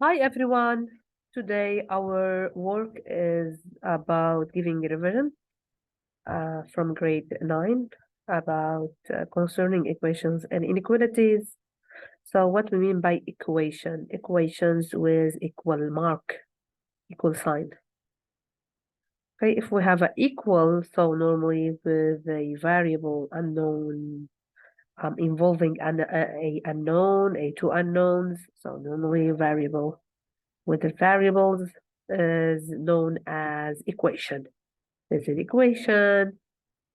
Hi everyone. Today our work is about giving a revision from grade 9 about concerning equations and inequalities. So what we mean by equation? Equations with equal mark, equal sign. Okay, if we have an equal, so normally with a variable unknown involving a unknown, two unknowns, so normally variable with the variables is known as equation. This is equation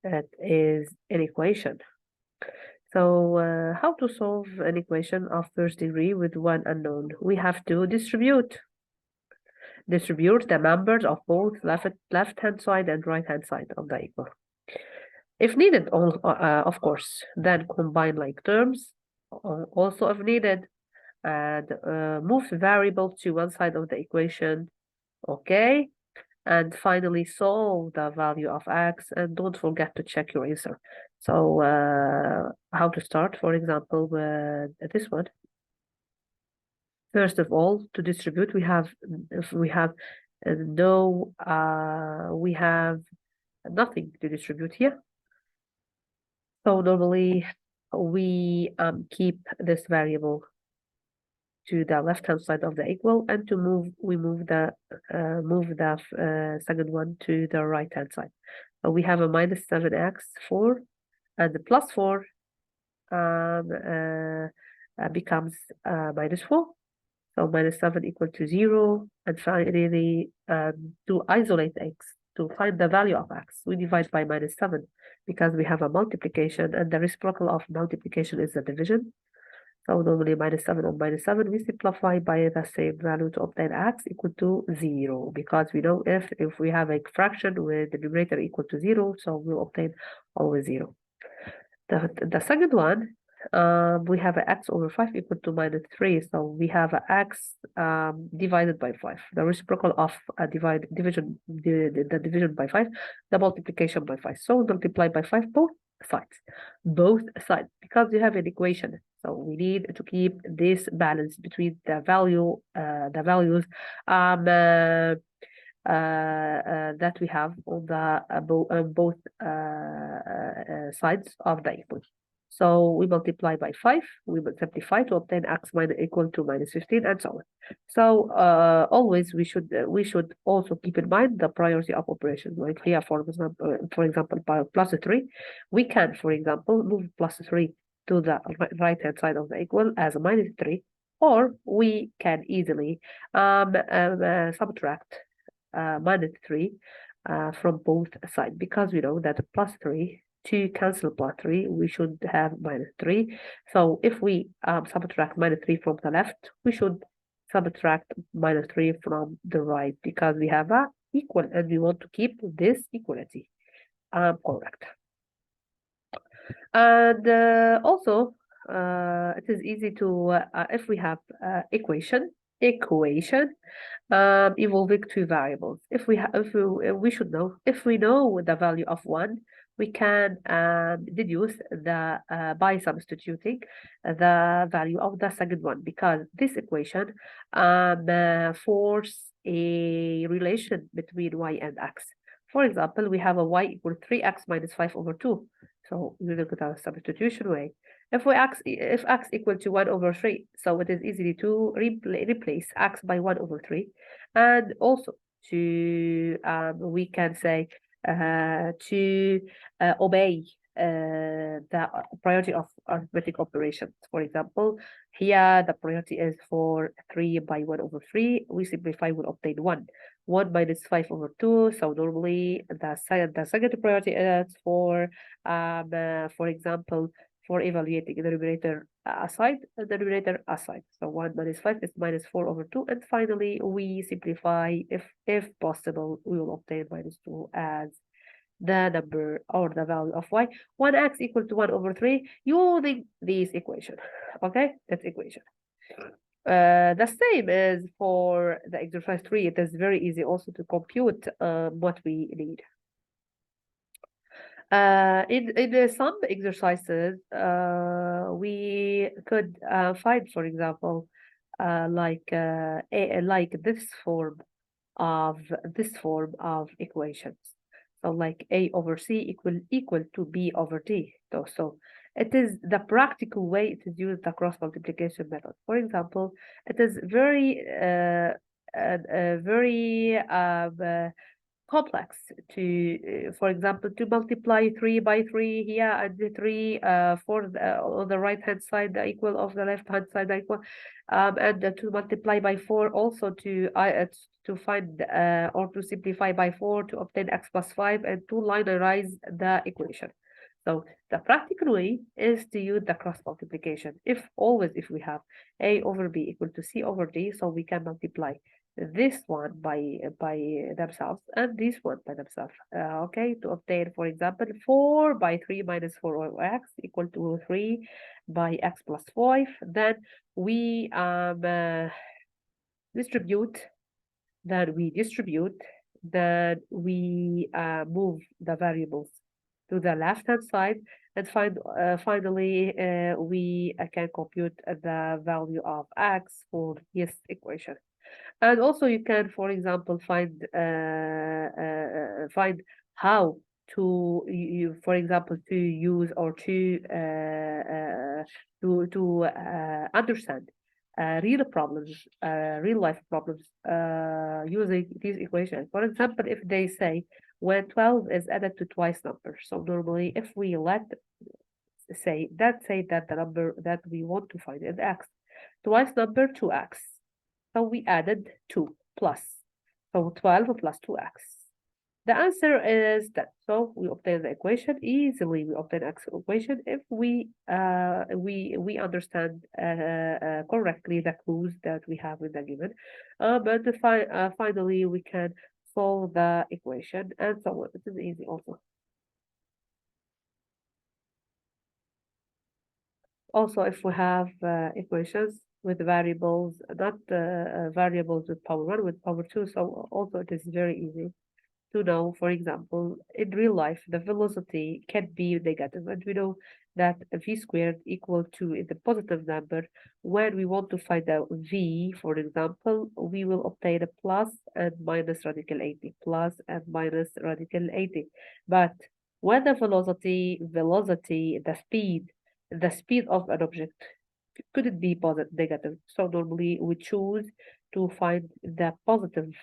that is an equation. So how to solve an equation of first degree with one unknown? We have to distribute the numbers of both left hand side and right hand side of the equal. If needed, of course, then combine like terms. Also, if needed, and move the variable to one side of the equation. Okay, and finally solve the value of x, and don't forget to check your answer. So how to start, for example, with this one. First of all, to distribute, we have if we have no we have nothing to distribute here. So normally we keep this variable to the left hand side of the equal, and to move we move the second one to the right hand side. So we have a minus 7x 4, and the plus 4 becomes minus 4. So minus 7 equal to 0. And finally, to isolate x, to find the value of x, we divide by minus 7 because we have a multiplication, and the reciprocal of multiplication is the division. So normally minus 7 on minus 7, we simplify by the same value to obtain x equal to 0, because we know if we have a fraction with the numerator equal to 0, so we'll obtain always 0. The second one, we have a x over 5 equal to minus 3. So we have a x divided by 5. The reciprocal of a division, the division by 5, the multiplication by 5. So multiply by 5 both sides, because we have an equation. So we need to keep this balance between the values that we have on both sides of the equation. So we multiply by 5, we will simplify to obtain x minus equal to minus 15, and so on. So always we should also keep in mind the priority of operations. Like here, for example, by plus 3, we can, for example, move plus 3 to the right hand side of the equal as a minus 3, or we can easily subtract minus 3 from both sides, because we know that plus 3, to cancel plus 3, we should have minus 3. So if we subtract minus 3 from the left, we should subtract minus 3 from the right, because we have a equal, and we want to keep this equality correct. And also, it is easy to, if we have equation involving two variables. If we should know, if we know the value of one, we can deduce the by substituting the value of the second one, because this equation force a relation between y and x. For example, we have a y equal 3x minus 5 over 2. So we look at our substitution way. If x equal to 1 over 3, so it is easy to replace x by 1 over 3. And also to we can say to obey the priority of arithmetic operations. For example, here the priority is for 3 by 1 over 3. We simplify, will obtain 1. 1 minus 5 over 2. So normally the second priority is for example, for evaluating the numerator aside, the numerator aside. So 1 minus 5 is minus 4 over 2. And finally, we simplify. If possible, we will obtain minus 2 as the number or the value of y. 1x equal to 1 over 3 using this equation. Okay, that's equation. The same is for the exercise 3. It is very easy also to compute what we need. In some exercises, we could find, for example, like this form of equations. So like A over C equal to B over D. So it is the practical way it is used the cross multiplication method. For example, it is very complex to, for example, to multiply 3 by 3 here and the 3 on the right hand side the equal of the left hand side the equal, and to multiply by 4 also to find or to simplify by 4 to obtain x plus 5 and to linearize the equation. So the practical way is to use the cross multiplication. If we have A over B equal to C over D, so we can multiply this one by themselves and this one by themselves. Okay, to obtain, for example, 4 by 3 minus 4 over x equal to 3 by x plus 5. Then we distribute, then we distribute, then we move the variables to the left hand side, and finally we can compute the value of x for this equation. And also you can, for example, find how to for example, to use or to understand real life problems using these equations. For example, if they say when 12 is added to twice number, so normally if we say that the number that we want to find is x, twice number 2x. So we added 2 plus. So 12 plus 2x. The answer is that. So we obtain the equation easily. We obtain x equation if we understand correctly the clues that we have in the given. But finally we can solve the equation and so on. It is easy also. Also, if we have equations with variables, not variables with power 1, with power 2, so also it is very easy to know. For example, in real life, the velocity can be negative, and we know that v squared equal to the positive number. When we want to find out v, for example, we will obtain a plus and minus radical 80, plus and minus radical 80. But when the velocity, the speed of an object could it be positive, negative? So normally we choose to find the positive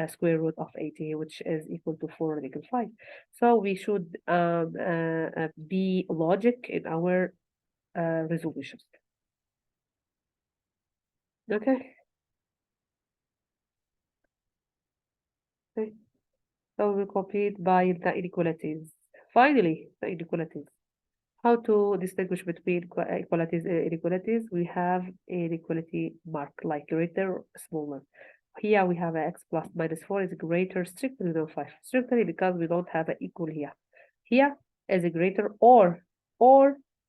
square root of 80, which is equal to 4 radical 5. So we should be logic in our resolutions. Okay. Okay. So we complete by the inequalities. Finally, the inequalities. How to distinguish between equalities and inequalities? We have inequality mark like greater or smaller. Here we have x plus minus 4 is greater strictly than 5. Strictly because we don't have an equal here. Here is a greater or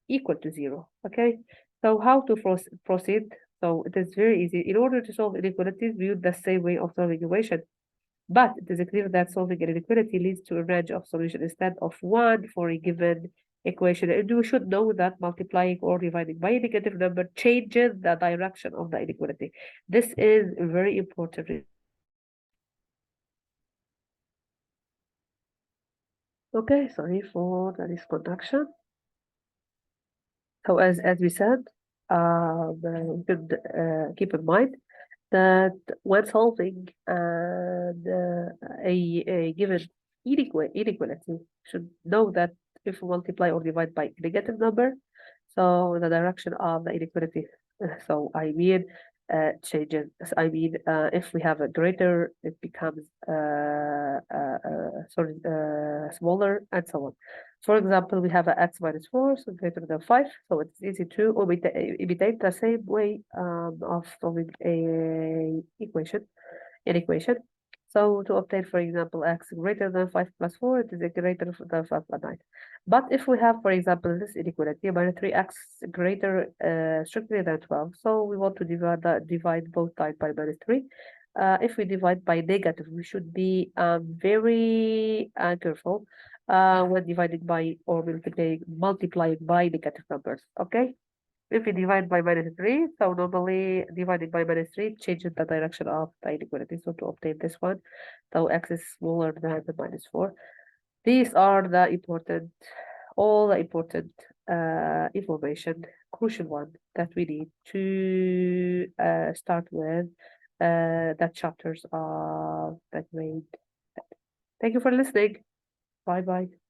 equal to 0. Okay. So how to proceed? So it is very easy. In order to solve inequalities, we use the same way of solving equation. But it is clear that solving an inequality leads to a range of solutions instead of one for a given equation. And we should know that multiplying or dividing by a negative number changes the direction of the inequality. This is very important. Okay, sorry for the disconnection. So as we said, we should keep in mind that when solving a given inequality, should know that if we multiply or divide by a negative number, so the direction of the inequality, so I mean, changes. I mean, if we have a greater, it becomes smaller, and so on. For example, we have a x minus 4, so greater than 5, so it's easy to imitate the same way of solving an equation. So to obtain, for example, x greater than 5 plus 4, it is greater than 5 plus 9. But if we have, for example, this inequality, minus 3x greater strictly than 12, so we want to divide both sides by minus 3. If we divide by negative, we should be very careful when dividing by or multiplying by negative numbers, okay? If we divide by -3, so normally dividing by -3 changes the direction of the inequality. So to obtain this one, so x is smaller than the -4. These are the important, all the important information, crucial one that we need to start with the chapters of the grade. Thank you for listening. Bye bye.